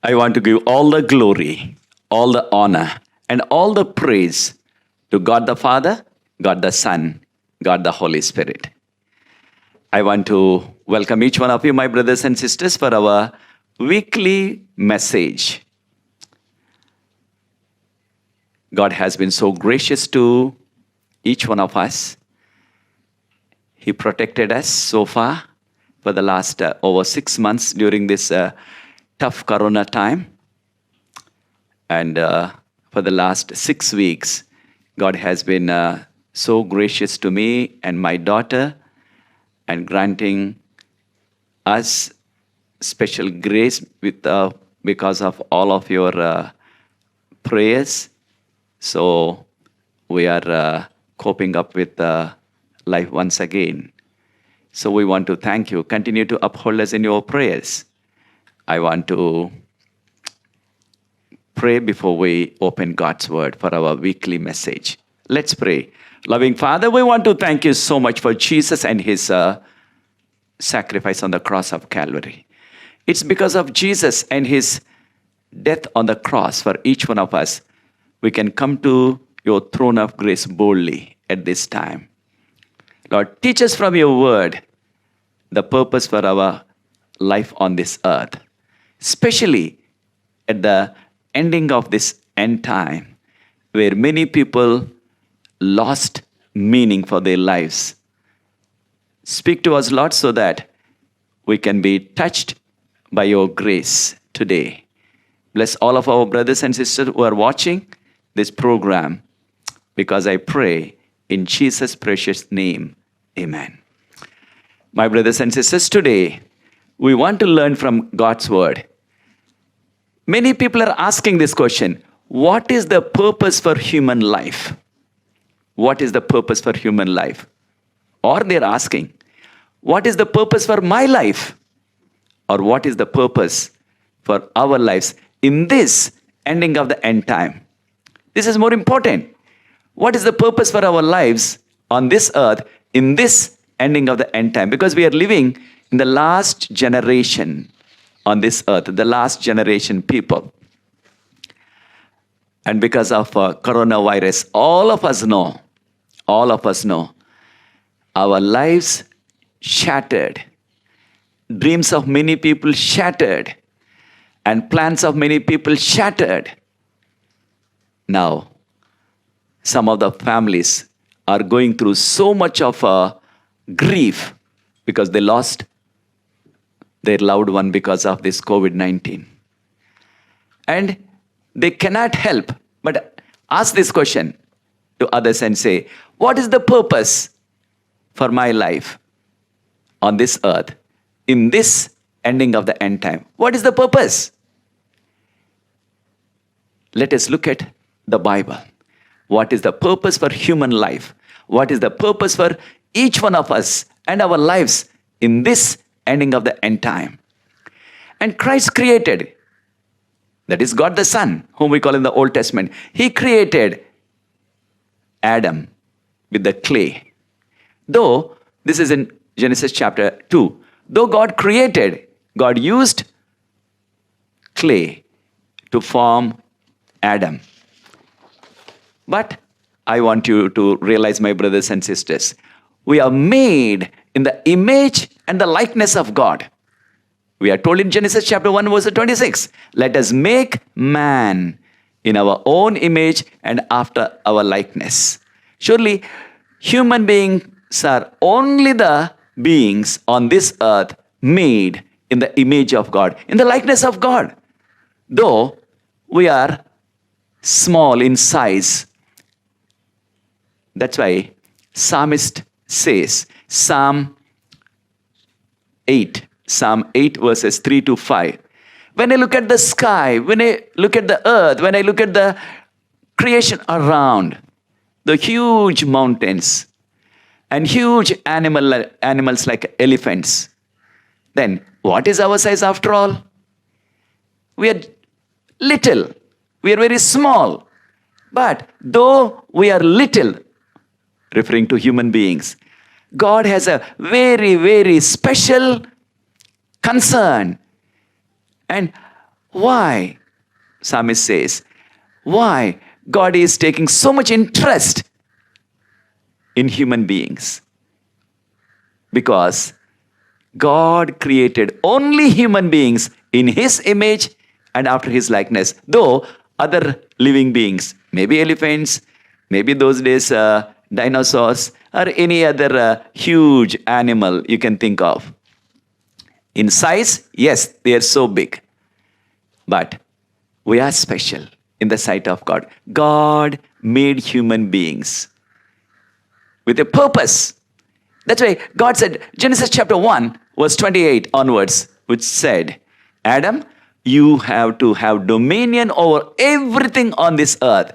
I want to give all the glory, all the honor, and all the praise to God the Father, God the Son, God the Holy Spirit. I want to welcome each one of you, my brothers and sisters, for our weekly message. God has been so gracious to each one of us. He protected us so far for the last over 6 months during this tough corona time. And for the last 6 weeks, God has been so gracious to me and my daughter and granting us special grace because of all of your prayers. So we are coping up with life once again. So we want to thank you. Continue to uphold us in your prayers. I want to pray before we open God's word for our weekly message. Let's pray. Loving Father, we want to thank you so much for Jesus and his sacrifice on the cross of Calvary. It's because of Jesus and his death on the cross for each one of us, we can come to your throne of grace boldly at this time. Lord, teach us from your word the purpose for our life on this earth, especially at the ending of this end time, where many people lost meaning for their lives. Speak to us, Lord, so that we can be touched by your grace today. Bless all of our brothers and sisters who are watching this program, because I pray in Jesus' precious name. Amen. My brothers and sisters, today we want to learn from God's word. Many people are asking this question: what is the purpose for human life? What is the purpose for human life? Or they're asking, what is the purpose for my life? Or what is the purpose for our lives in this ending of the end time? This is more important. What is the purpose for our lives on this earth in this ending of the end time? Because we are living in the last generation on this earth, the last generation people. And because of coronavirus, all of us know, our lives shattered, dreams of many people shattered, and plans of many people shattered. Now, some of the families are going through so much of grief because they lost their loved one because of this COVID-19. And they cannot help but ask this question to others and say, what is the purpose for my life on this earth in this ending of the end time? What is the purpose? Let us look at the Bible. What is the purpose for human life? What is the purpose for each one of us and our lives in this ending of the end time? And Christ created, that is God the Son, whom we call in the Old Testament. He created Adam with the clay. Though, this is in Genesis chapter 2. Though God used clay to form Adam. But I want you to realize, my brothers and sisters, we are made in the image and the likeness of God. We are told in Genesis chapter 1 verse 26, let us make man in our own image and after our likeness. Surely, human beings are only the beings on this earth made in the image of God, in the likeness of God. Though we are small in size. That's why Psalmist says, Psalm 8 verses 3 to 5. When I look at the sky, when I look at the earth, when I look at the creation around, the huge mountains and huge animals like elephants, then what is our size after all? We are little. We are very small. But though we are little, referring to human beings, God has a very, very special concern. And Why? Psalmist says, why God is taking so much interest in human beings? Because God created only human beings in His image and after His likeness. Though other living beings, maybe elephants, maybe those days dinosaurs, or any other huge animal you can think of. In size, yes, they are so big. But we are special in the sight of God. God made human beings with a purpose. That's why God said, Genesis chapter 1, verse 28 onwards, which said, Adam, you have to have dominion over everything on this earth.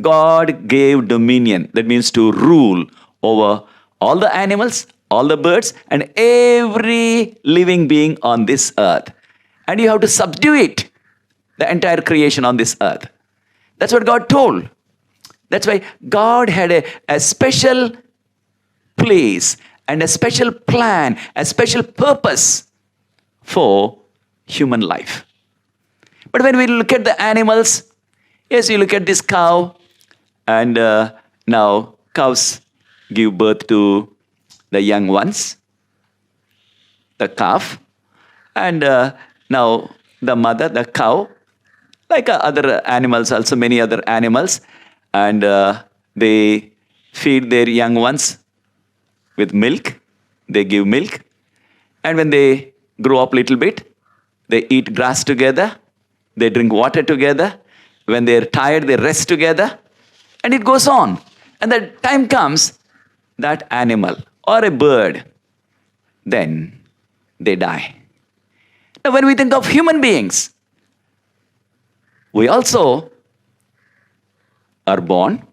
God gave dominion. That means to rule over all the animals, all the birds, and every living being on this earth. And you have to subdue it, the entire creation on this earth. That's what God told. That's why God had a special place and a special plan, a special purpose for human life. But when we look at the animals, yes, you look at this cow, and now cows give birth to the young ones, the calf, and now the mother, the cow, like other animals, also many other animals, and they feed their young ones with milk. They give milk, and when they grow up a little bit, they eat grass together, they drink water together. When they're tired, they rest together, and it goes on. And the time comes, that animal or a bird, then they die. Now, when we think of human beings, we also are born.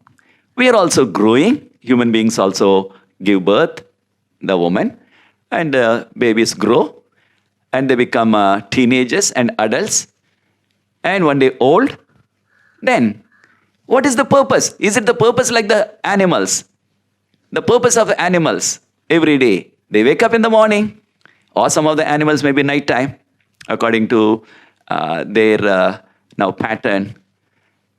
We are also growing. Human beings also give birth, the woman, and babies grow, and they become teenagers and adults, and one day old. Then, what is the purpose? Is it the purpose like the animals? The purpose of the animals, every day, they wake up in the morning, or some of the animals maybe night time, according to their now pattern.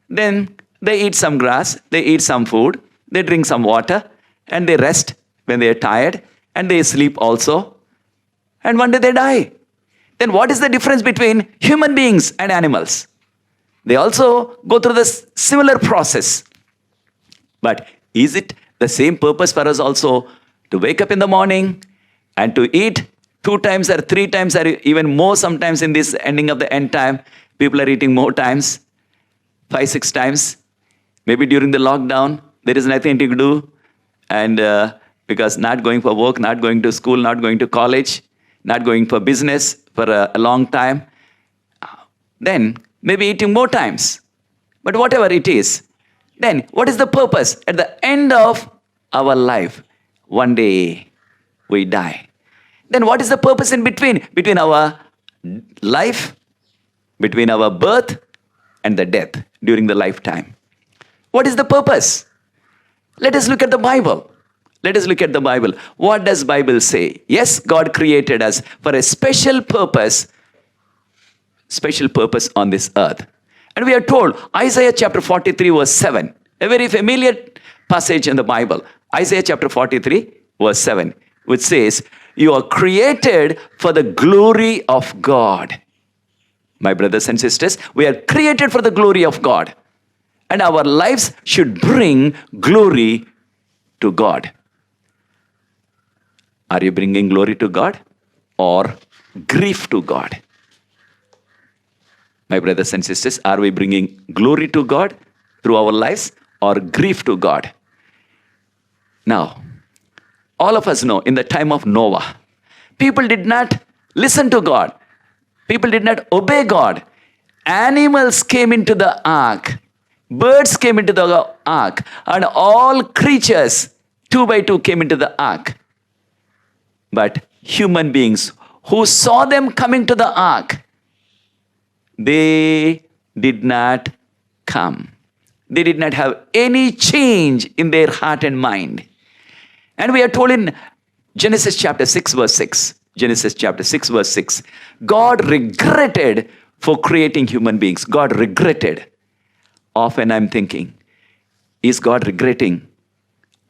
Then they eat some grass, they eat some food, they drink some water, and they rest when they are tired, and they sleep also. And one day they die. Then what is the difference between human beings and animals? They also go through this similar process. But is it the same purpose for us also to wake up in the morning and to eat 2 times or 3 times or even more sometimes in this ending of the end time? People are eating more times, 5, 6 times. Maybe during the lockdown, there is nothing to do. And because not going for work, not going to school, not going to college, not going for business for a long time, then maybe eating more times. But whatever it is, then what is the purpose? At the end of our life, one day we die. Then what is the purpose in between? Between our life, between our birth and the death during the lifetime. What is the purpose? Let us look at the Bible. Let us look at the Bible. What does Bible say? Yes, God created us for a special purpose on this earth. And we are told, Isaiah chapter 43 verse 7, a very familiar passage in the Bible. Isaiah chapter 43 verse 7, which says, you are created for the glory of God. My brothers and sisters, we are created for the glory of God. And our lives should bring glory to God. Are you bringing glory to God or grief to God? My brothers and sisters, are we bringing glory to God through our lives or grief to God? Now, all of us know in the time of Noah, people did not listen to God. People did not obey God. Animals came into the ark. Birds came into the ark. And all creatures, 2 by 2, came into the ark. But human beings who saw them coming to the ark, they did not come. They did not have any change in their heart and mind. And we are told in Genesis chapter 6 verse 6, Genesis chapter 6 verse 6, God regretted for creating human beings. God regretted. Often I'm thinking, is God regretting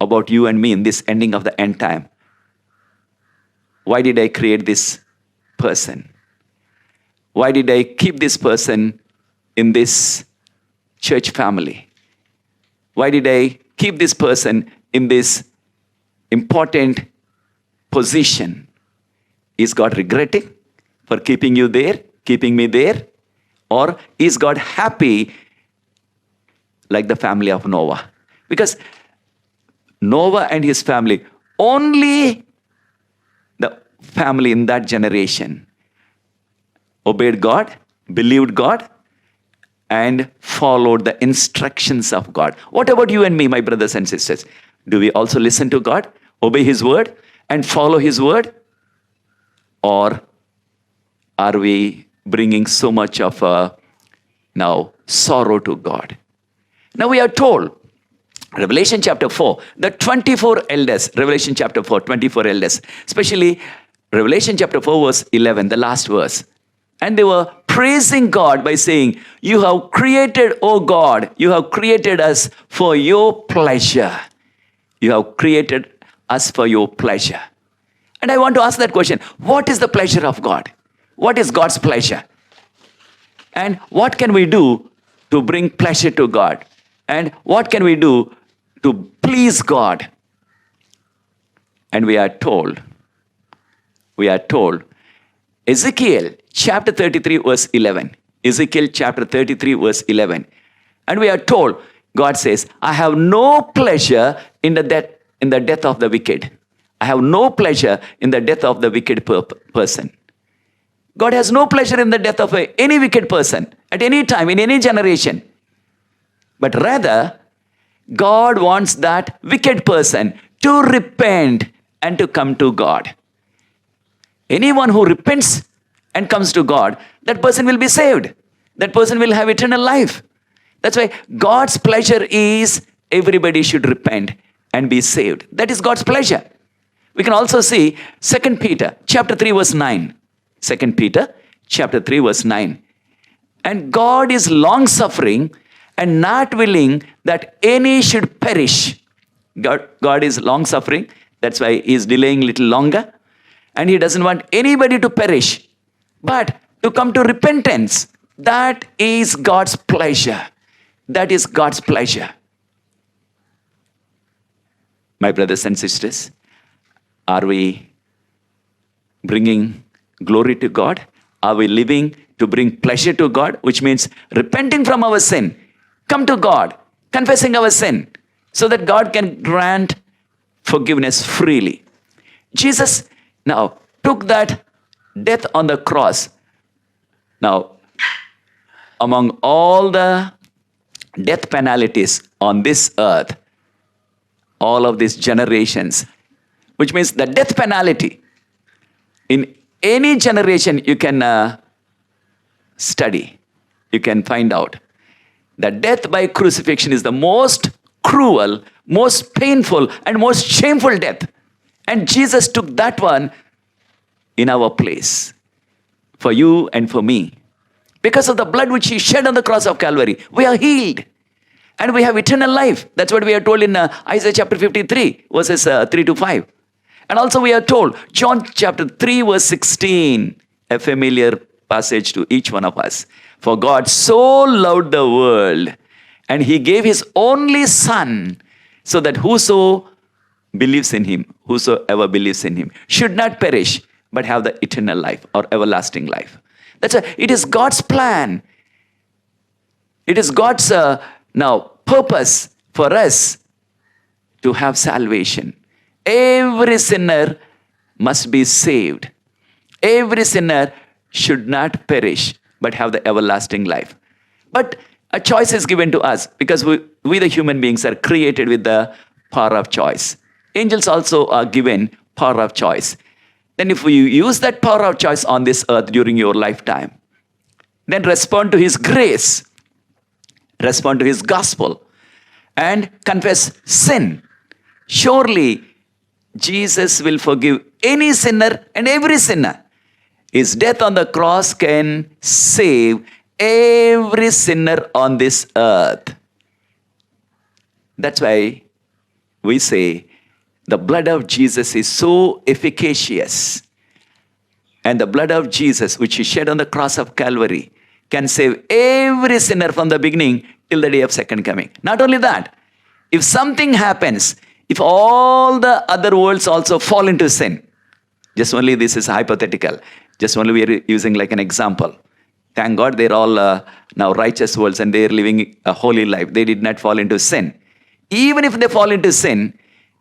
about you and me in this ending of the end time? Why did I create this person? Why did I keep this person in this church family? Why did I keep this person in this important position? Is God regretting for keeping you there, keeping me there? Or is God happy like the family of Noah? Because Noah and his family, only the family in that generation obeyed God, believed God, and followed the instructions of God. What about you and me, my brothers and sisters? Do we also listen to God, obey His word, and follow His word? Or are we bringing so much of now sorrow to God? Now we are told, Revelation chapter 4, the 24 elders, Revelation chapter 4, 24 elders, especially Revelation chapter 4 verse 11, the last verse. And they were praising God by saying, you have created, O God, you have created us for your pleasure. You have created us for your pleasure. And I want to ask that question, what is the pleasure of God? What is God's pleasure? And what can we do to bring pleasure to God? And what can we do to please God? And we are told, Ezekiel chapter 33 verse 11. Ezekiel chapter 33 verse 11. And we are told, God says, I have no pleasure in the death of the wicked. I have no pleasure in the death of the wicked person. God has no pleasure in the death of any wicked person at any time, in any generation. But rather, God wants that wicked person to repent and to come to God. Anyone who repents and comes to God, that person will be saved. That person will have eternal life. That's why God's pleasure is everybody should repent and be saved. That is God's pleasure. We can also see 2 Peter chapter 3 verse 9. 2 Peter chapter 3 verse 9. And God is long-suffering and not willing that any should perish. God is long-suffering. That's why He is delaying a little longer. And He doesn't want anybody to perish, but to come to repentance. That is God's pleasure. That is God's pleasure. My brothers and sisters, are we bringing glory to God? Are we living to bring pleasure to God? Which means repenting from our sin. Come to God, confessing our sin, so that God can grant forgiveness freely. Jesus now took that death on the cross. Now, among all the death penalties on this earth, all of these generations, which means the death penalty in any generation you can study, you can find out that death by crucifixion is the most cruel, most painful, and most shameful death. And Jesus took that one in our place for you and for me. Because of the blood which He shed on the cross of Calvary, we are healed. And we have eternal life. That's what we are told in Isaiah chapter 53, verses 3 to 5. And also we are told, John chapter 3, verse 16, a familiar passage to each one of us. For God so loved the world, and He gave His only Son, so that whosoever believes in Him should not perish, but have the eternal life or everlasting life. That's why it is God's plan. It is God's purpose for us to have salvation. Every sinner must be saved. Every sinner should not perish, but have the everlasting life. But a choice is given to us, because we the human beings are created with the power of choice. Angels also are given power of choice. Then if you use that power of choice on this earth during your lifetime, then respond to His grace, respond to His gospel, and confess sin. Surely Jesus will forgive any sinner and every sinner. His death on the cross can save every sinner on this earth. That's why we say the blood of Jesus is so efficacious. And the blood of Jesus, which he shed on the cross of Calvary, can save every sinner from the beginning till the day of second coming. Not only that, if something happens, if all the other worlds also fall into sin, just only this is hypothetical, just only we are using like an example. Thank God they're all now righteous worlds and they're living a holy life. They did not fall into sin. Even if they fall into sin,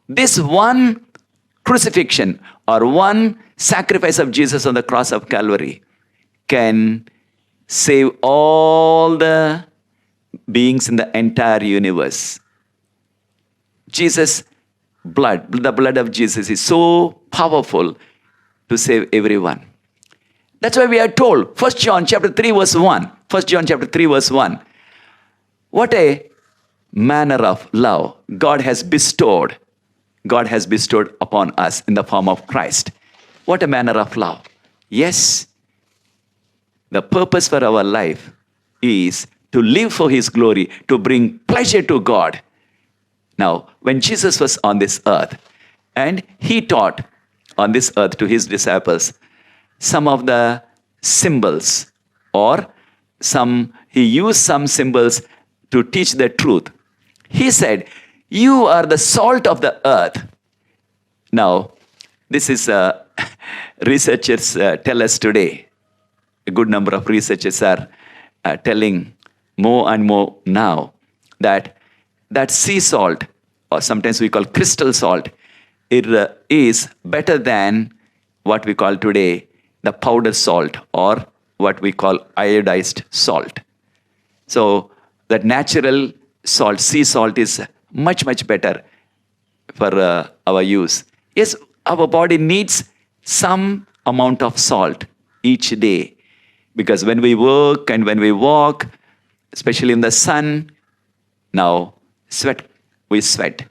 this one crucifixion or one sacrifice of Jesus on the cross of Calvary can save all the beings in the entire universe. Jesus' blood, the blood of Jesus is so powerful to save everyone. That's why we are told, 1 John chapter 3 verse 1. 1 John chapter 3 verse 1. What a manner of love God has bestowed upon us in the form of Christ. What a manner of love. Yes, the purpose for our life is to live for His glory, to bring pleasure to God. Now, when Jesus was on this earth and He taught on this earth to His disciples some of the symbols, or He used some symbols to teach the truth. He said, "You are the salt of the earth." Now, this is researchers tell us today. A good number of researchers are telling more and more now that sea salt, or sometimes we call crystal salt, it is better than what we call today the powder salt, or what we call iodized salt. So that natural salt, sea salt, is much, much better for our use. Yes, our body needs some amount of salt each day, because when we work and when we walk, especially in the sun, now we sweat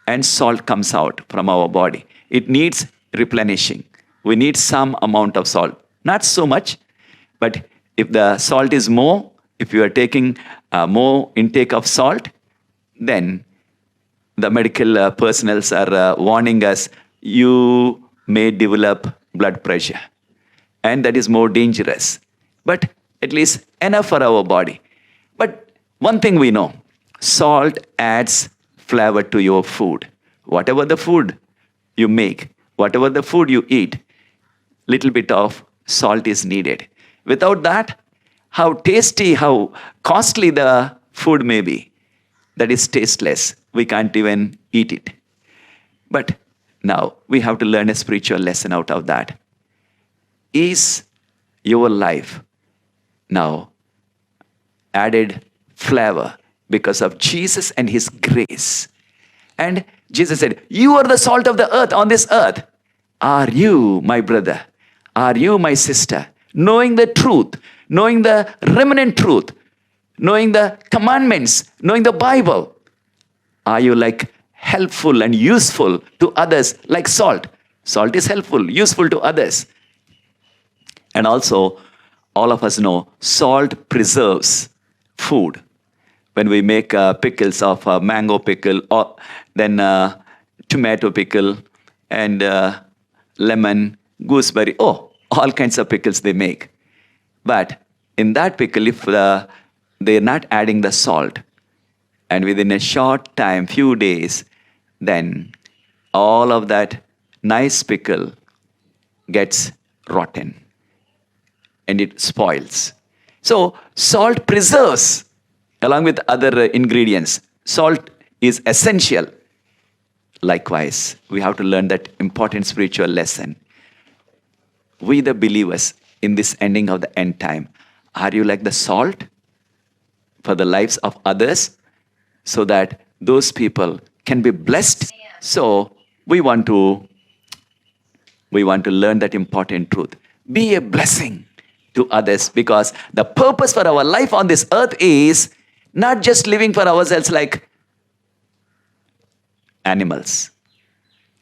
and salt comes out from our body. It needs replenishing. We need some amount of salt. Not so much, but if the salt is more, if you are taking more intake of salt, then the medical personnel are warning us, you may develop blood pressure. And that is more dangerous. But at least enough for our body. But one thing we know, salt adds flavor to your food. Whatever the food you make, whatever the food you eat, little bit of salt is needed. Without that, how tasty, how costly the food may be, that is tasteless. We can't even eat it. But now we have to learn a spiritual lesson out of that. Is your life now added flavor because of Jesus and His grace? And Jesus said, "You are the salt of the earth on this earth." Are you, my brother? Are you, my sister? Knowing the truth, knowing the remnant truth, knowing the commandments, knowing the Bible, are you like helpful and useful to others like salt? Salt is helpful, useful to others. And also, all of us know salt preserves food. When we make pickles of mango pickle, or then tomato pickle, and lemon, gooseberry, all kinds of pickles they make. But in that pickle, if they're not adding the salt, and within a short time, few days, then all of that nice pickle gets rotten and it spoils. So salt preserves along with other ingredients. Salt is essential. Likewise, we have to learn that important spiritual lesson. We the believers in this ending of the end time, are you like the salt for the lives of others so that those people can be blessed? So we want to learn that important truth. Be a blessing to others, because the purpose for our life on this earth is not just living for ourselves like animals.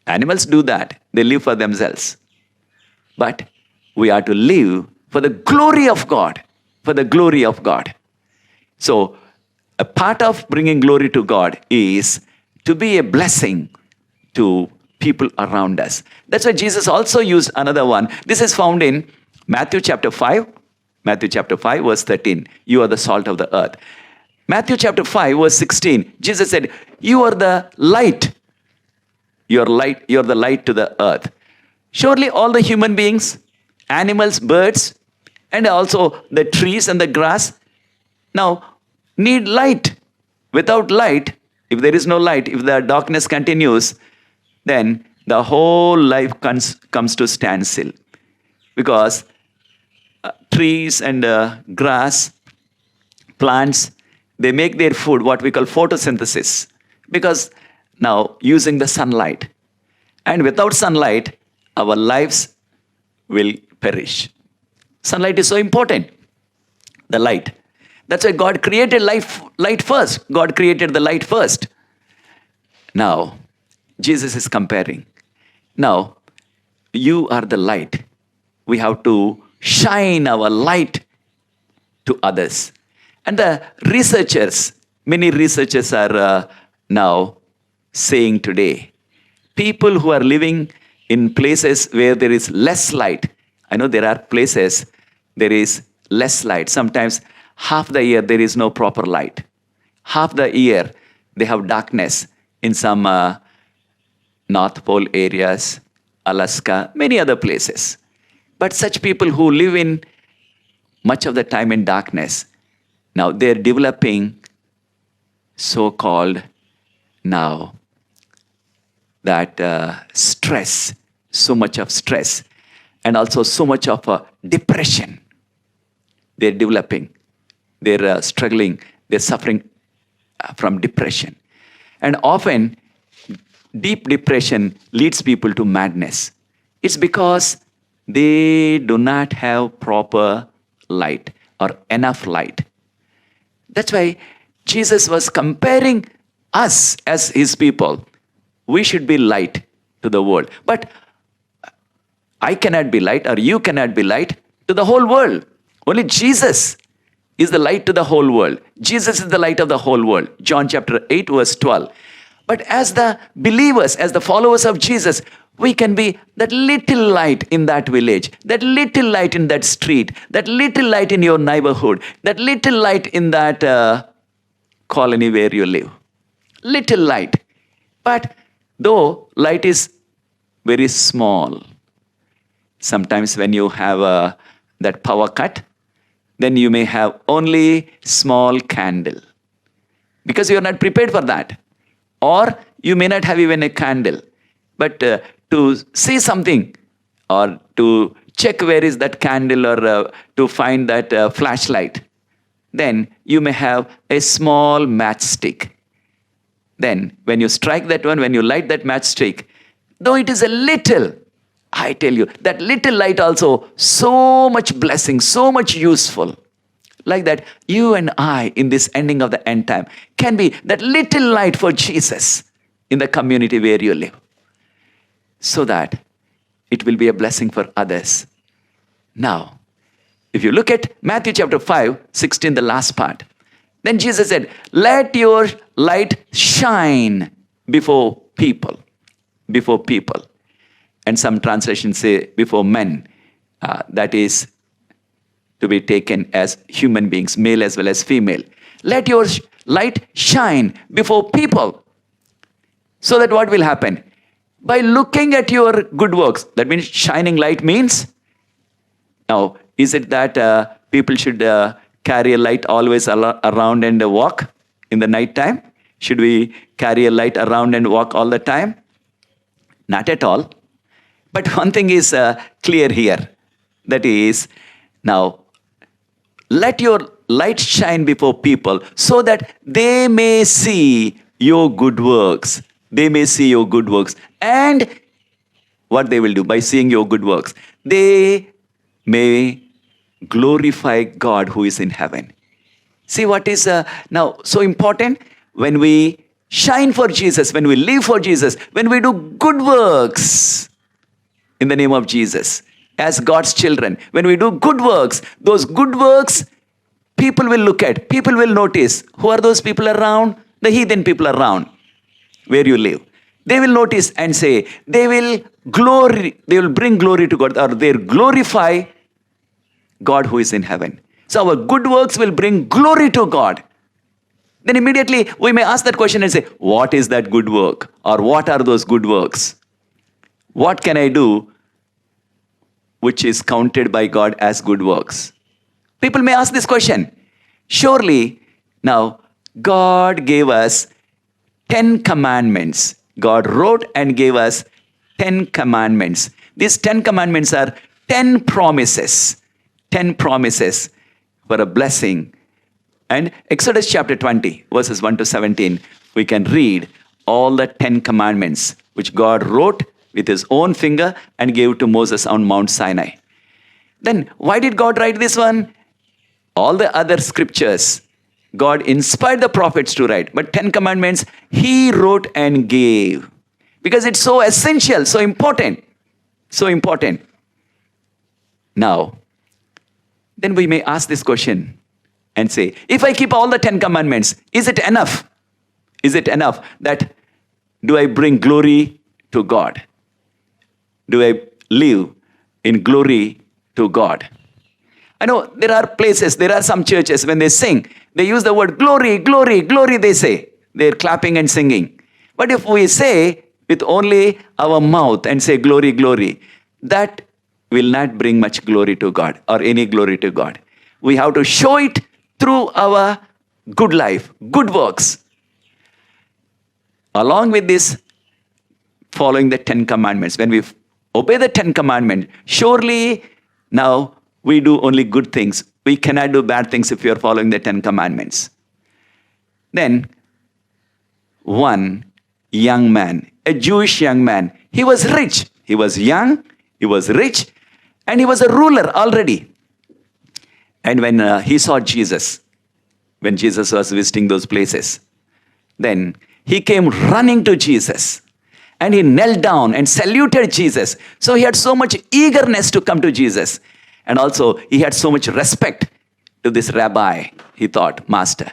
Animals do that. They live for themselves. But we are to live for the glory of God. For the glory of God. So, a part of bringing glory to God is to be a blessing to people around us. That's why Jesus also used another one. This is found in Matthew chapter 5. Matthew chapter 5, verse 13. You are the salt of the earth. Matthew chapter 5, verse 16. Jesus said, you are the light. You're the light to the earth. Surely all the human beings, animals, birds, and also the trees and the grass now need light. Without light, if there is no light, if the darkness continues, then the whole life comes to standstill. Because trees and grass, plants, they make their food, what we call photosynthesis. Because now using the sunlight. And without sunlight, our lives will perish. Sunlight is so important. The light. That's why God created light first. God created the light first. Now, Jesus is comparing. Now, you are the light. We have to shine our light to others. And the researchers, many researchers are now saying today, people who are living in places where there is less light. I know there are places there is less light. Sometimes half the year there is no proper light. Half the year they have darkness in some North Pole areas, Alaska, many other places. But such people who live in much of the time in darkness, now they're developing so-called now that stress, so much of stress, and also so much of depression. They're developing, they're struggling, they're suffering from depression. And often, deep depression leads people to madness. It's because they do not have proper light or enough light. That's why Jesus was comparing us as his people. We should be light to the world. But I cannot be light, or you cannot be light to the whole world. Only Jesus is the light to the whole world. Jesus is the light of the whole world. John chapter 8, verse 12. But as the believers, as the followers of Jesus, we can be that little light in that village, that little light in that street, that little light in your neighborhood, that little light in that colony where you live. Little light. But though light is very small, sometimes when you have that power cut, then you may have only small candle. Because you are not prepared for that. Or you may not have even a candle. But to see something, or to check where is that candle, or to find that flashlight, then you may have a small matchstick. Then when you strike that one, when you light that matchstick, though it is a little, I tell you, that little light also so much blessing, so much useful. Like that, you and I in this ending of the end time can be that little light for Jesus in the community where you live. So that it will be a blessing for others. Now, if you look at Matthew chapter 5, 16, the last part, then Jesus said, let your light shine before people. Before people. And some translations say before men. That is to be taken as human beings, male as well as female. Let your light shine before people. So that what will happen? By looking at your good works. That means shining light means. Now, is it that people should carry a light always around and walk in the night time? Should we carry a light around and walk all the time? Not at all. But one thing is clear here. That is, now, let your light shine before people so that they may see your good works. They may see your good works. And what they will do by seeing your good works? They may glorify God who is in heaven. See what is now so important? When we shine for Jesus, when we live for Jesus, when we do good works in the name of Jesus, as God's children, when we do good works, those good works, people will look at, people will notice. Who are those people around? The heathen people around where you live. They will notice and say, they will bring glory to God, or they'll glorify God who is in heaven. So our good works will bring glory to God. Then immediately we may ask that question and say, what is that good work? Or what are those good works? What can I do which is counted by God as good works? People may ask this question. Surely, now, God gave us 10 commandments. God wrote and gave us 10 commandments. These 10 commandments are 10 promises. 10 promises for a blessing. And Exodus chapter 20, verses 1 to 17, we can read all the 10 commandments which God wrote with his own finger and gave to Moses on Mount Sinai. Then why did God write this one? All the other scriptures, God inspired the prophets to write. But 10 commandments, he wrote and gave. Because it's so essential, so important. So important. Now, then we may ask this question and say, if I keep all the 10 commandments, is it enough? Is it enough that do I bring glory to God? Do I live in glory to God? I know there are places, there are some churches, when they sing, they use the word glory, glory, glory, they say. They're clapping and singing. But if we say with only our mouth and say glory, glory, that will not bring much glory to God or any glory to God. We have to show it through our good life, good works. Along with this, following the 10 commandments. When we obey the 10 commandments, surely now we do only good things. We cannot do bad things if we are following the 10 commandments. Then, one young man, a Jewish young man, he was rich. He was young, he was rich, and he was a ruler already. And when he saw Jesus, when Jesus was visiting those places, then he came running to Jesus and he knelt down and saluted Jesus. So he had so much eagerness to come to Jesus. And also he had so much respect to this rabbi, he thought, master.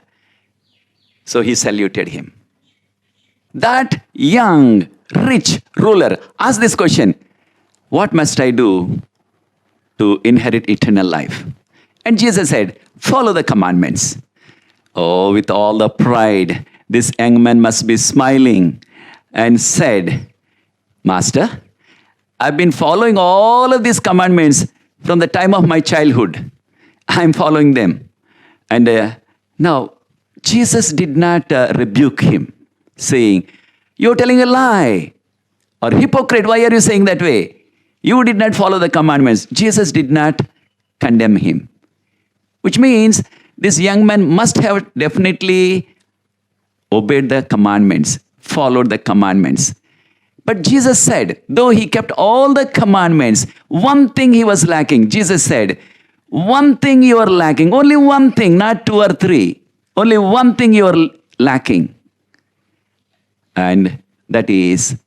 So he saluted him. That young, rich ruler asked this question, what must I do to inherit eternal life? And Jesus said, follow the commandments. Oh, with all the pride, this young man must be smiling and said, Master, I've been following all of these commandments from the time of my childhood. I'm following them. And now, Jesus did not rebuke him, saying, you're telling a lie. Or hypocrite, why are you saying that way? You did not follow the commandments. Jesus did not condemn him. Which means this young man must have definitely obeyed the commandments, followed the commandments. But Jesus said, though he kept all the commandments, one thing he was lacking. Jesus said, one thing you are lacking, only one thing, not two or three. Only one thing you are lacking. And that is,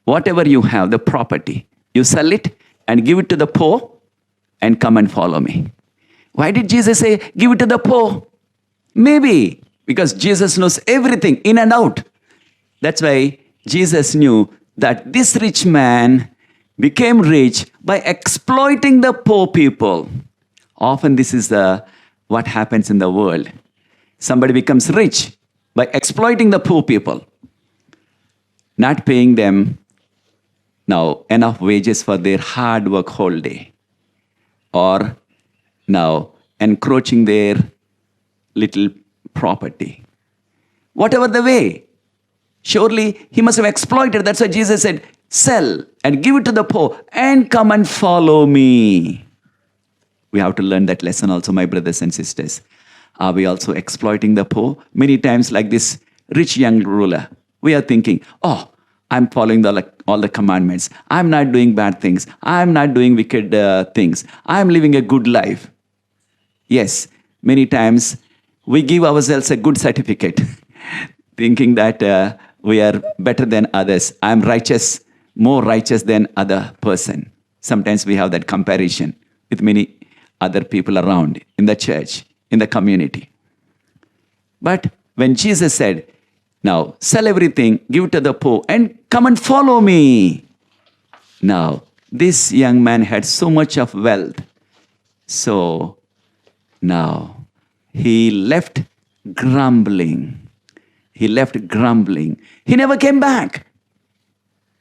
whatever you have, the property, you sell it and give it to the poor and come and follow me. Why did Jesus say, give it to the poor? Maybe because Jesus knows everything in and out. That's why Jesus knew that this rich man became rich by exploiting the poor people. Often this is what happens in the world. Somebody becomes rich by exploiting the poor people, not paying them now enough wages for their hard work whole day, or now encroaching their little property. Whatever the way, surely he must have exploited. That's why Jesus said, sell and give it to the poor and come and follow me. We have to learn that lesson also, my brothers and sisters. Are we also exploiting the poor? Many times, like this rich young ruler, we are thinking, oh, I'm following all the commandments. I'm not doing bad things. I'm not doing wicked things. I'm living a good life. Yes, many times we give ourselves a good certificate, thinking that we are better than others. I'm righteous, more righteous than other person. Sometimes we have that comparison with many other people around in the church, in the community. But when Jesus said, now sell everything, give to the poor, and come and follow me. Now, this young man had so much of wealth. So now he left grumbling. He left grumbling. He never came back.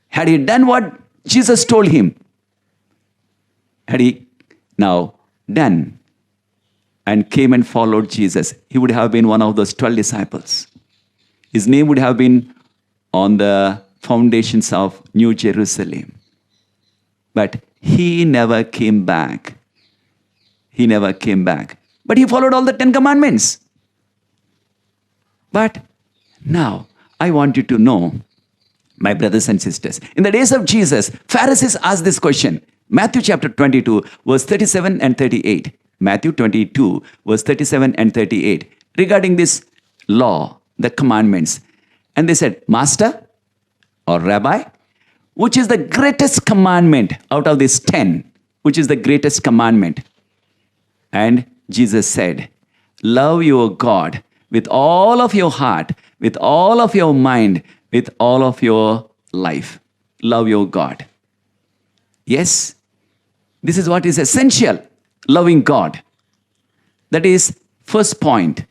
Had he done what Jesus told him, had he now done and came and followed Jesus, he would have been one of those 12 disciples. His name would have been on the foundations of New Jerusalem. But he never came back. He never came back. But he followed all the 10 commandments. But now, I want you to know, my brothers and sisters, in the days of Jesus, Pharisees asked this question. Matthew chapter 22, verse 37 and 38. Matthew 22, verse 37 and 38. Regarding this law, the commandments. And they said, Master or Rabbi, which is the greatest commandment out of these 10? Which is the greatest commandment? And Jesus said, love your God with all of your heart, with all of your mind, with all of your life. Love your God. Yes, this is what is essential, loving God. That is first point,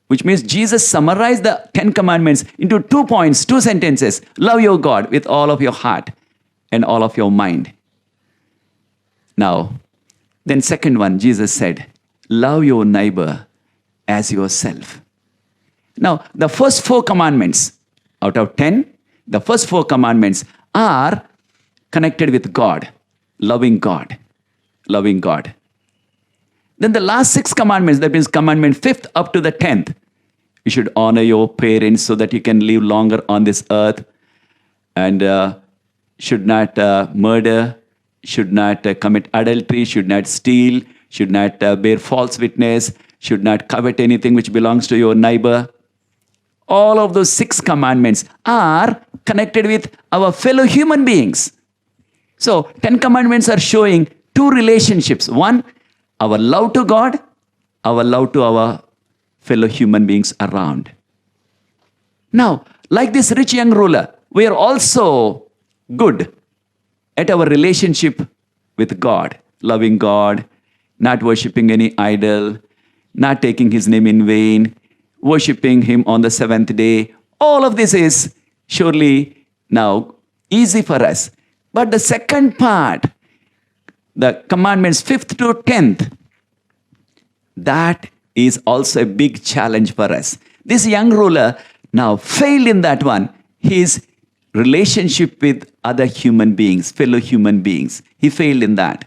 which means Jesus summarized the 10 commandments into 2 points, 2 sentences. Love your God with all of your heart and all of your mind. Now, then second one, Jesus said, love your neighbor as yourself. Now, the first 4 commandments out of 10, the first 4 commandments are connected with God, loving God, loving God. Then the last 6 commandments, that means commandment 5th up to the 10th, you should honor your parents so that you can live longer on this earth, and should not murder, should not commit adultery, should not steal, should not bear false witness, should not covet anything which belongs to your neighbor. All of those 6 commandments are connected with our fellow human beings. So 10 commandments are showing 2 relationships. One, our love to God, our love to our fellow human beings around. Now, like this rich young ruler, we are also good at our relationship with God, loving God, not worshipping any idol, not taking his name in vain, worshipping him on the 7th day. All of this is surely now easy for us. But the second part, the commandments 5th to 10th, that is also a big challenge for us. This young ruler now failed in that one. His relationship with other human beings, fellow human beings, he failed in that.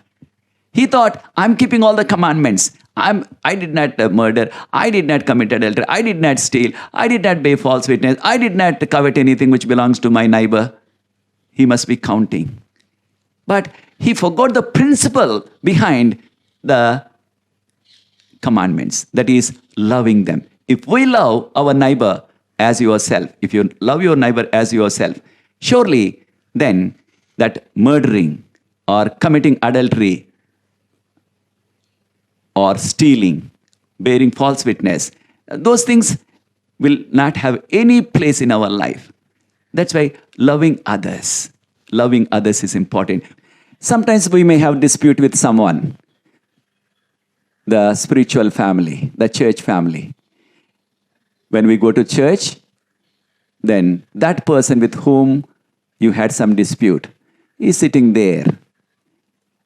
He thought, I'm keeping all the commandments. I did not murder. I did not commit adultery. I did not steal. I did not bear false witness. I did not covet anything which belongs to my neighbor. He must be counting. But he forgot the principle behind the commandments, that is, loving them. If we love our neighbor as yourself, if you love your neighbor as yourself, surely then that murdering or committing adultery or stealing, bearing false witness, those things will not have any place in our life. That's why loving others is important. Sometimes we may have dispute with someone, the spiritual family, the church family. When we go to church, then that person with whom you had some dispute is sitting there,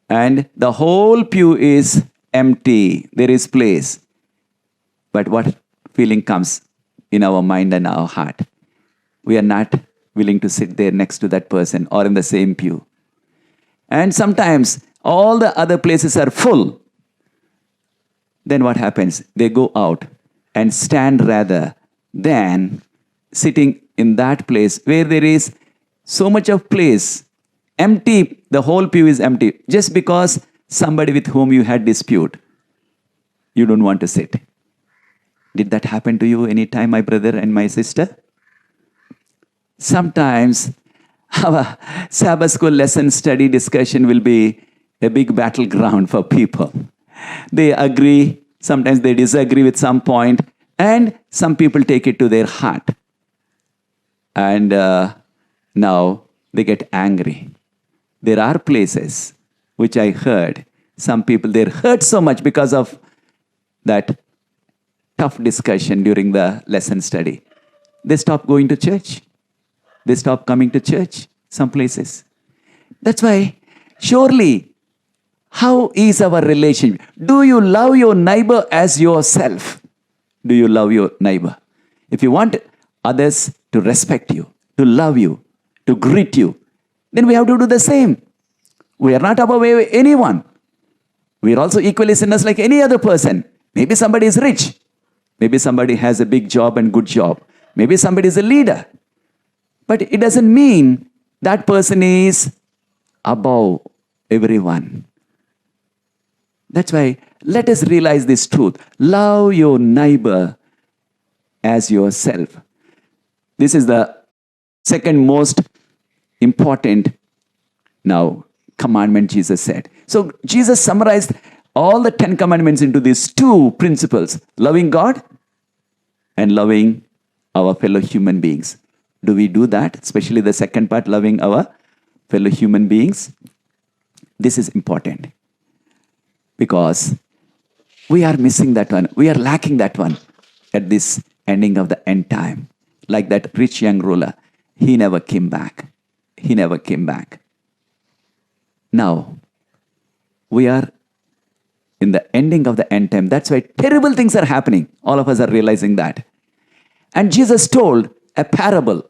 and the whole pew is empty. There is place. But what feeling comes in our mind and our heart? We are not willing to sit there next to that person or in the same pew. And sometimes all the other places are full. Then what happens? They go out and stand rather than sitting in that place where there is so much of place. Empty, the whole pew is empty. Just because somebody with whom you had dispute, you don't want to sit. Did that happen to you any time, my brother and my sister? Sometimes our Sabbath school lesson study discussion will be a big battleground for people. They agree, sometimes they disagree with some point, and some people take it to their heart. And now they get angry. There are places which I heard, some people, they're hurt so much because of that tough discussion during the lesson study. They stop going to church. They stop coming to church, some places. That's why, surely, how is our relation? Do you love your neighbor as yourself? Do you love your neighbor? If you want others to respect you, to love you, to greet you, then we have to do the same. We are not above anyone. We are also equally sinners like any other person. Maybe somebody is rich. Maybe somebody has a big job and good job. Maybe somebody is a leader. But it doesn't mean that person is above everyone. That's why let us realize this truth. Love your neighbor as yourself. This is the second most important commandment Jesus said. So Jesus summarized all the 10 commandments into these two principles: loving God and loving our fellow human beings. Do we do that? Especially the second part, loving our fellow human beings. This is important because we are missing that one. We are lacking that one at this ending of the end time. Like that rich young ruler, he never came back. He never came back. Now, we are in the ending of the end time. That's why terrible things are happening. All of us are realizing that. And Jesus told a parable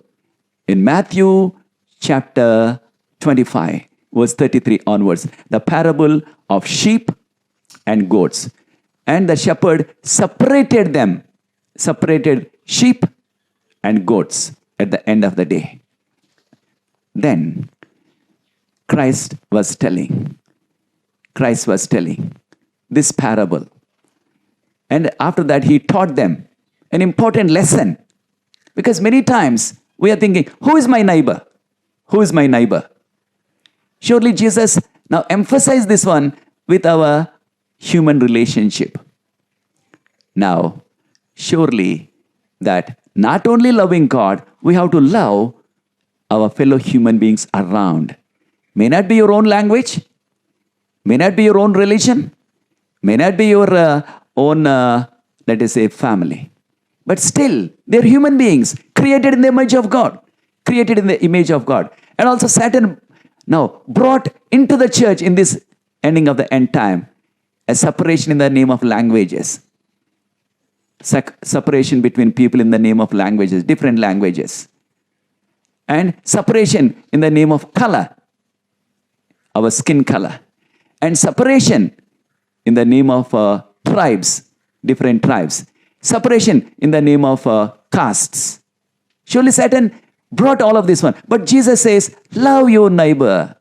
in Matthew chapter 25, verse 33 onwards. The parable of sheep and goats. And the shepherd separated them, separated sheep and goats at the end of the day. Then Christ was telling this parable. And after that, he taught them an important lesson. Because many times we are thinking, who is my neighbor? Who is my neighbor? Surely Jesus now emphasized this one with our human relationship. Now, surely that not only loving God, we have to love our fellow human beings around. May not be your own language, may not be your own religion, may not be your own, let us say, family. But still, they're human beings created in the image of God. Created in the image of God. And also Satan now brought into the church in this ending of the end time a separation in the name of languages. Separation between people in the name of languages, different languages. And separation in the name of color, our skin color. And separation in the name of tribes, different tribes. Separation in the name of castes. Surely Satan brought all of this one. But Jesus says, love your neighbor,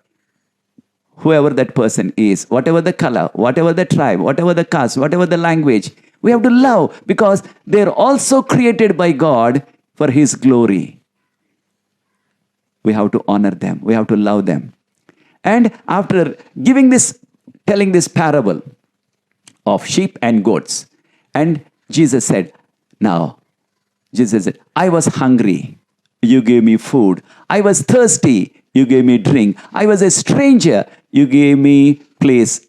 whoever that person is, whatever the color, whatever the tribe, whatever the caste, whatever the language. We have to love because they're also created by God for His glory. We have to honor them. We have to love them. And after telling this parable of sheep and goats, and Jesus said, I was hungry, you gave me food. I was thirsty, you gave me drink. I was a stranger, you gave me place.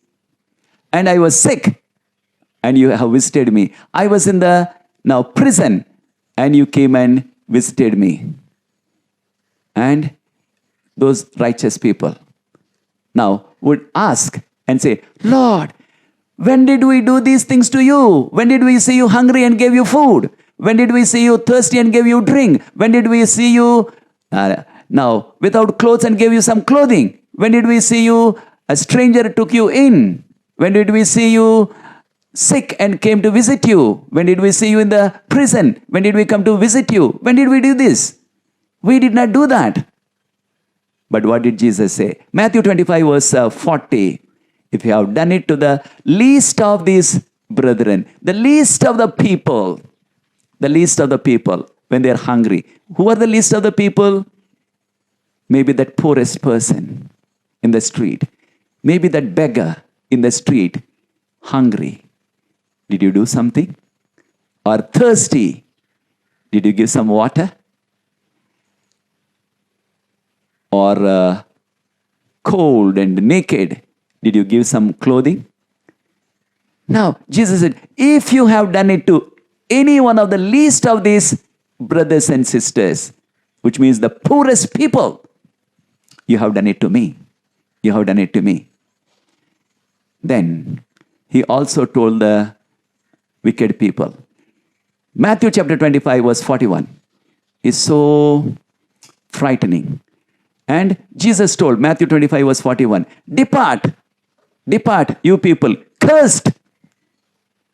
And I was sick, and you have visited me. I was in the prison, and you came and visited me. And those righteous people now would ask and say, Lord, when did we do these things to you? When did we see you hungry and gave you food? When did we see you thirsty and gave you drink? When did we see you without clothes and gave you some clothing? When did we see you a stranger took you in? When did we see you sick and came to visit you? When did we see you in the prison? When did we come to visit you? When did we do this? We did not do that. But what did Jesus say? Matthew 25 verse 40. If you have done it to the least of these brethren, the least of the people, when they are hungry. Who are the least of the people? Maybe that poorest person in the street. Maybe that beggar in the street, hungry. Did you do something? Or thirsty? Did you give some water? Or cold and naked? Did you give some clothing? Now, Jesus said, if you have done it to any one of the least of these brothers and sisters, which means the poorest people, you have done it to me. You have done it to me. Then he also told the wicked people. Matthew chapter 25 verse 41 is so frightening. And Jesus told, Matthew 25 verse 41, depart, you people, cursed.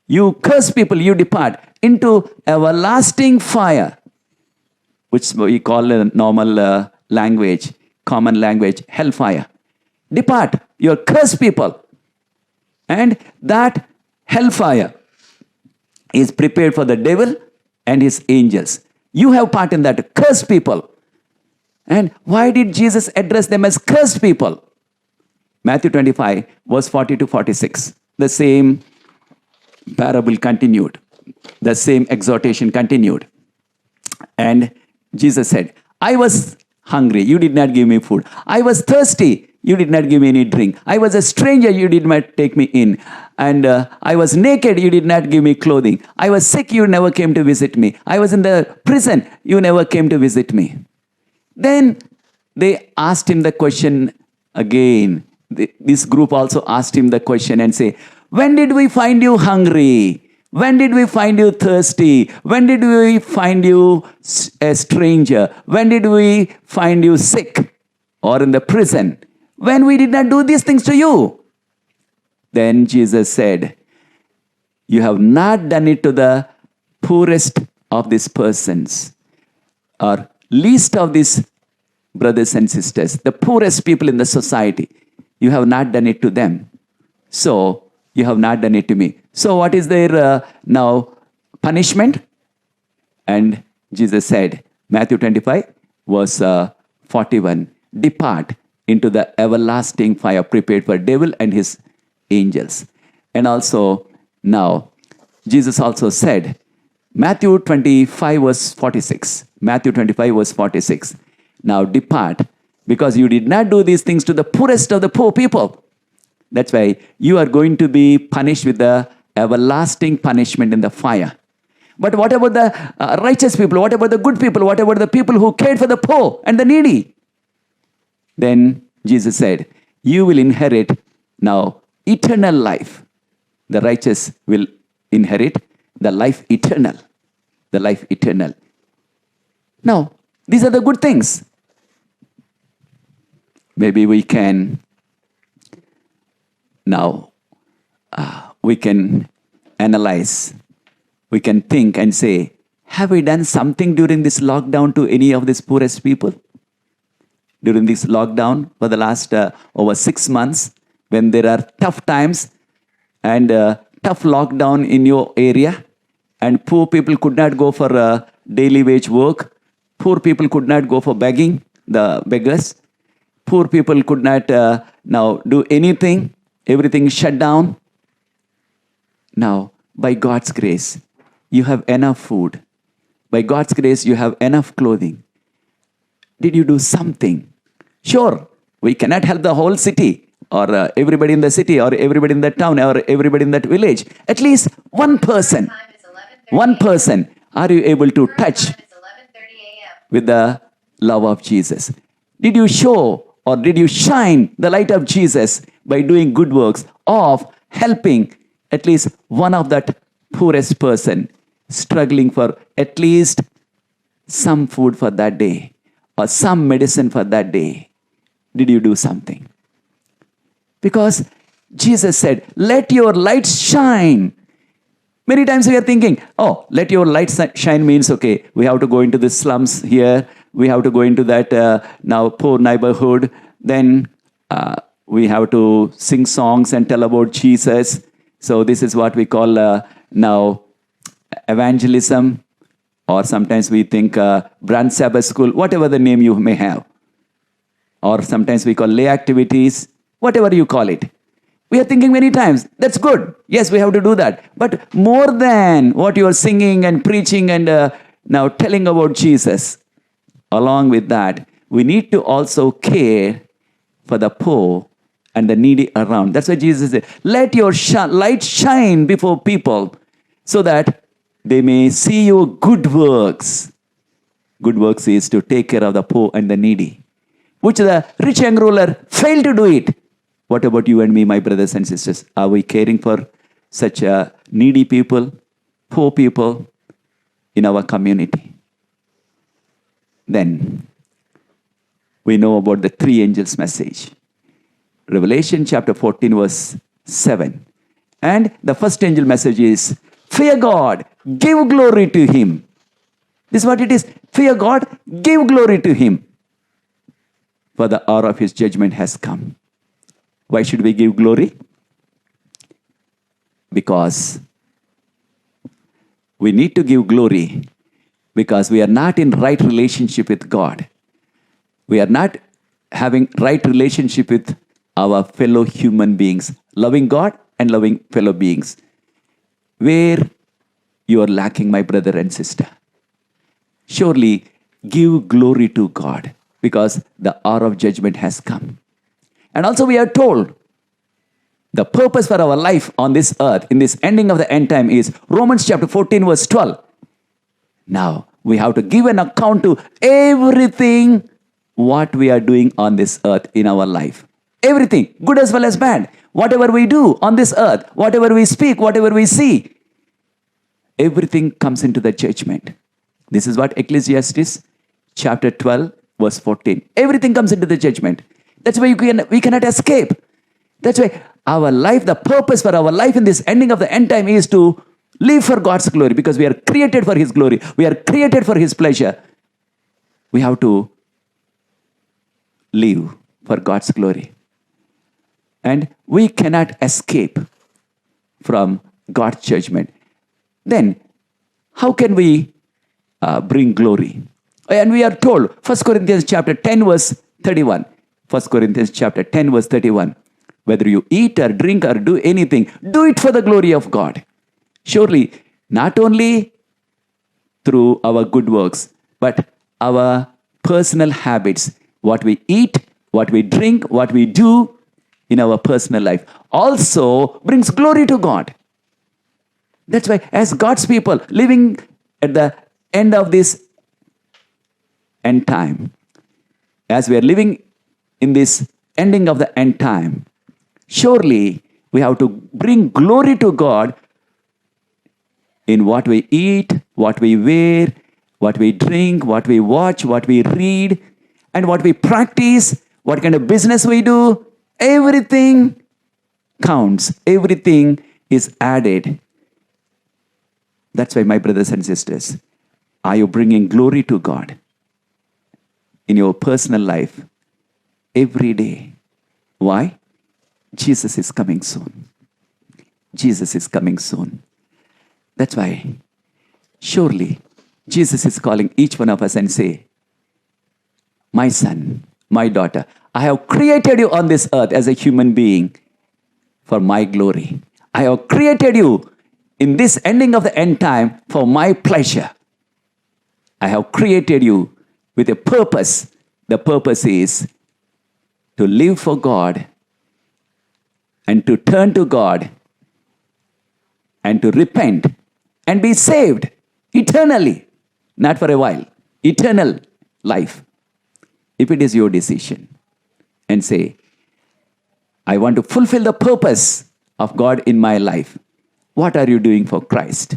You cursed people, you depart into everlasting fire, which we call a normal language, common language, hellfire. Depart, you're cursed people. And that hellfire is prepared for the devil and his angels. You have part in that, cursed people. And why did Jesus address them as cursed people? Matthew 25, verse 40 to 46. The same parable continued. The same exhortation continued. And Jesus said, I was hungry, you did not give me food. I was thirsty, you did not give me any drink. I was a stranger, you did not take me in. And I was naked, you did not give me clothing. I was sick, you never came to visit me. I was in the prison, you never came to visit me. Then they asked him the question again. This group also asked him the question and say, when did we find you hungry? When did we find you thirsty? When did we find you a stranger? When did we find you sick or in the prison? When we did not do these things to you? Then Jesus said, you have not done it to the poorest of these persons or least of these brothers and sisters, the poorest people in the society. You have not done it to them. So, you have not done it to me. So, what is their now punishment? And Jesus said, Matthew 25, verse 41, depart into the everlasting fire prepared for devil and his angels. And also, now, Jesus also said, Matthew 25, verse 46. Matthew 25, verse 46. Now depart, because you did not do these things to the poorest of the poor people. That's why you are going to be punished with the everlasting punishment in the fire. But what about the righteous people? What about the good people? What about the people who cared for the poor and the needy? Then Jesus said, you will inherit now eternal life. The righteous will inherit the life eternal. The life eternal. Now, these are the good things. Maybe we can now, we can analyze, we can think and say, have we done something during this lockdown to any of these poorest people? During this lockdown for the last over 6 months, when there are tough times and tough lockdown in your area, and poor people could not go for daily wage work, poor people could not go for begging, the beggars, poor people could not now do anything, everything shut down. Now, by God's grace, you have enough food. By God's grace, you have enough clothing. Did you do something? Sure, we cannot help the whole city or everybody in the city or everybody in that town or everybody in that village. At least one person, are you able to touch with the love of Jesus? Did you show or did you shine the light of Jesus by doing good works of helping at least one of that poorest person struggling for at least some food for that day or some medicine for that day? Did you do something? Because Jesus said, let your light shine. Many times we are thinking, oh, let your light shine means, okay, we have to go into the slums here. We have to go into that now poor neighborhood. Then we have to sing songs and tell about Jesus. So this is what we call now evangelism. Or sometimes we think Branch Sabbath School, whatever the name you may have. Or sometimes we call lay activities. whatever you call it. We are thinking many times, that's good. Yes, we have to do that. But more than what you are singing and preaching and now telling about Jesus, along with that, we need to also care for the poor and the needy around. That's why Jesus said, let your light shine before people so that they may see your good works. Good works is to take care of the poor and the needy, which the rich young ruler failed to do it. What about you and me, my brothers and sisters? Are we caring for such needy people, poor people in our community? Then we know about the three angels' message. Revelation chapter 14 verse 7. And the first angel message is, fear God, give glory to Him. This is what it is. Fear God, give glory to Him. For the hour of His judgment has come. Why should we give glory? Because we need to give glory because we are not in right relationship with God. We are not having right relationship with our fellow human beings, loving God and loving fellow beings. Where you are lacking, my brother and sister, surely give glory to God because the hour of judgment has come. And also we are told the purpose for our life on this earth, in this ending of the end time, is Romans chapter 14 verse 12. Now we have to give an account to everything what we are doing on this earth in our life. Everything, good as well as bad. Whatever we do on this earth, whatever we speak, whatever we see, everything comes into the judgment. This is what Ecclesiastes chapter 12 verse 14. Everything comes into the judgment. That's why we cannot escape. That's why our life, the purpose for our life in this ending of the end time is to live for God's glory because we are created for His glory. We are created for His pleasure. We have to live for God's glory. And we cannot escape from God's judgment. Then, how can we bring glory? And we are told, 1 Corinthians chapter 10 verse 31. 1 Corinthians chapter 10 verse 31. Whether you eat or drink or do anything, do it for the glory of God. Surely, not only through our good works, but our personal habits, what we eat, what we drink, what we do in our personal life, also brings glory to God. That's why as God's people living at the end of this end time, as we are living in this ending of the end time, surely we have to bring glory to God in what we eat, what we wear, what we drink, what we watch, what we read, and what we practice, what kind of business we do. Everything counts. Everything is added. That's why, my brothers and sisters, are you bringing glory to God in your personal life every day? Why? Jesus is coming soon. Jesus is coming soon. That's why, surely, Jesus is calling each one of us and say, my son, my daughter, I have created you on this earth as a human being for my glory. I have created you in this ending of the end time for my pleasure. I have created you with a purpose. The purpose is to live for God and to turn to God and to repent and be saved eternally, not for a while, eternal life. If it is your decision, and say, I want to fulfill the purpose of God in my life. What are you doing for Christ?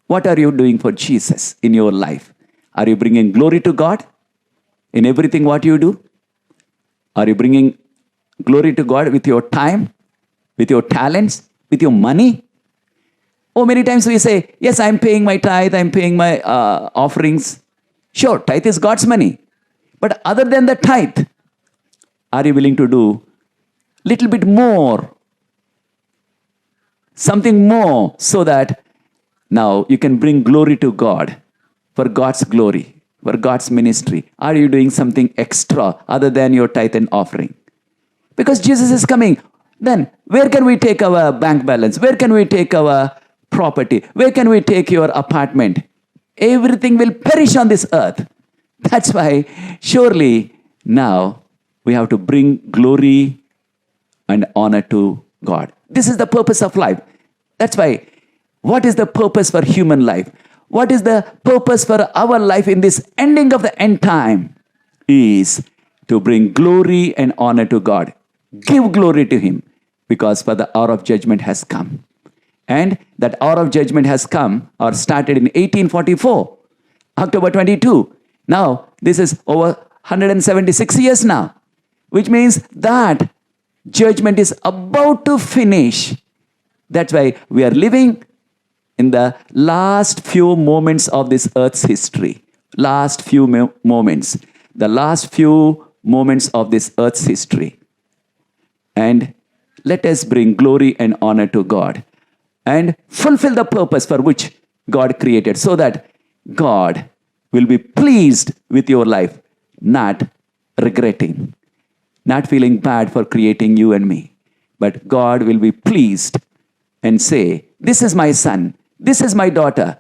What are you doing for Jesus in your life? Are you bringing glory to God in everything what you do? Are you bringing glory to God with your time, with your talents, with your money? Oh, many times we say, yes, I'm paying my tithe, I'm paying my offerings. Sure, tithe is God's money. But other than the tithe, are you willing to do little bit more, something more, so that now you can bring glory to God, for God's glory, for God's ministry? Are you doing something extra other than your tithe and offering? Because Jesus is coming. Then where can we take our bank balance? Where can we take our property? Where can we take your apartment? Everything will perish on this earth. That's why surely now we have to bring glory and honor to God. This is the purpose of life. That's why, what is the purpose for human life? What is the purpose for our life in this ending of the end time? Is to bring glory and honor to God. Give glory to Him, because for the hour of judgment has come. And that hour of judgment has come or started in 1844, October 22. Now, this is over 176 years now, which means that judgment is about to finish. That's why we are living in the last few moments of this earth's history. Last few moments. The last few moments of this earth's history. And let us bring glory and honor to God and fulfill the purpose for which God created, so that God will be pleased with your life, not regretting, not feeling bad for creating you and me. But God will be pleased and say, this is my son, this is my daughter,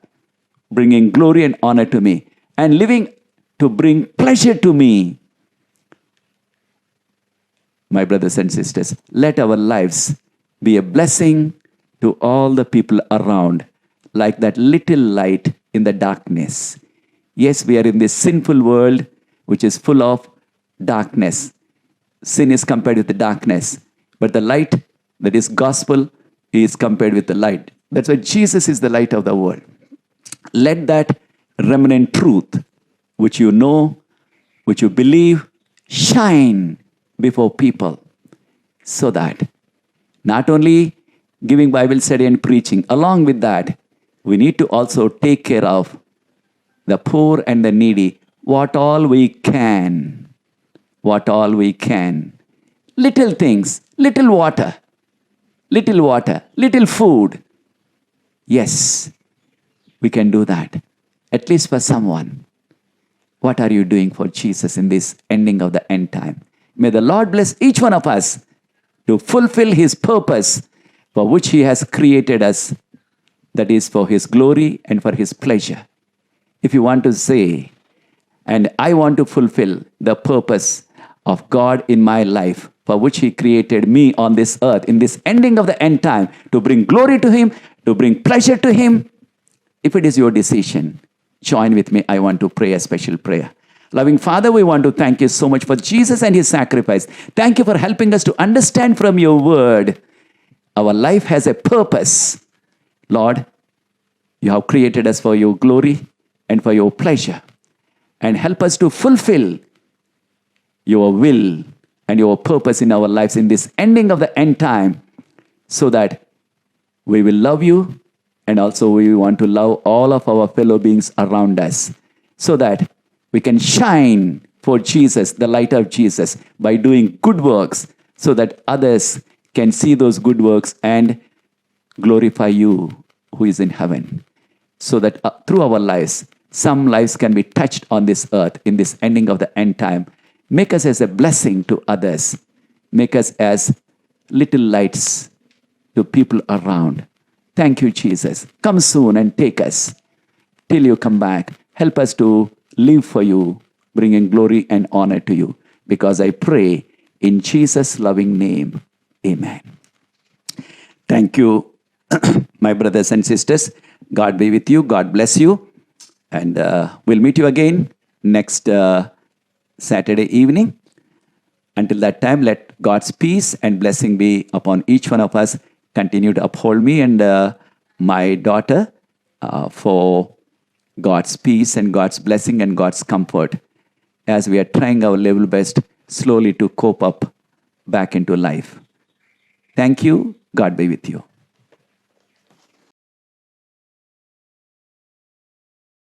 bringing glory and honor to me and living to bring pleasure to me. My brothers and sisters, let our lives be a blessing to all the people around, like that little light in the darkness. Yes, we are in this sinful world which is full of darkness. Sin is compared with the darkness, but the light, that is gospel, is compared with the light. That's why Jesus is the light of the world. Let that remnant truth, which you know, which you believe, shine before people, so that not only giving Bible study and preaching, along with that, we need to also take care of the poor and the needy, what all we can. What all we can. Little things, little water, little food. Yes, we can do that, at least for someone. What are you doing for Jesus in this ending of the end time? May the Lord bless each one of us to fulfill His purpose for which He has created us, that is for His glory and for His pleasure. If you want to say, and I want to fulfill the purpose of God in my life, for which He created me on this earth, in this ending of the end time, to bring glory to Him, to bring pleasure to Him. If it is your decision, join with me. I want to pray a special prayer. Loving Father, we want to thank you so much for Jesus and His sacrifice. Thank you for helping us to understand from your word. Our life has a purpose. Lord, you have created us for your glory and for your pleasure. And help us to fulfill your will and your purpose in our lives in this ending of the end time, so that we will love you, and also we want to love all of our fellow beings around us, so that we can shine for Jesus, the light of Jesus, by doing good works, so that others can see those good works and glorify you who is in heaven. So that through our lives, some lives can be touched on this earth in this ending of the end time. Make us as a blessing to others. Make us as little lights to people around. Thank you, Jesus. Come soon and take us till you come back. Help us to live for you, bringing glory and honor to you. Because I pray in Jesus' loving name. Amen. Thank you, my brothers and sisters. God be with you. God bless you. And we'll meet you again next Saturday evening. Until that time, let God's peace and blessing be upon each one of us. Continue to uphold me and my daughter for God's peace and God's blessing and God's comfort, as we are trying our level best slowly to cope up back into life. Thank you. God be with you.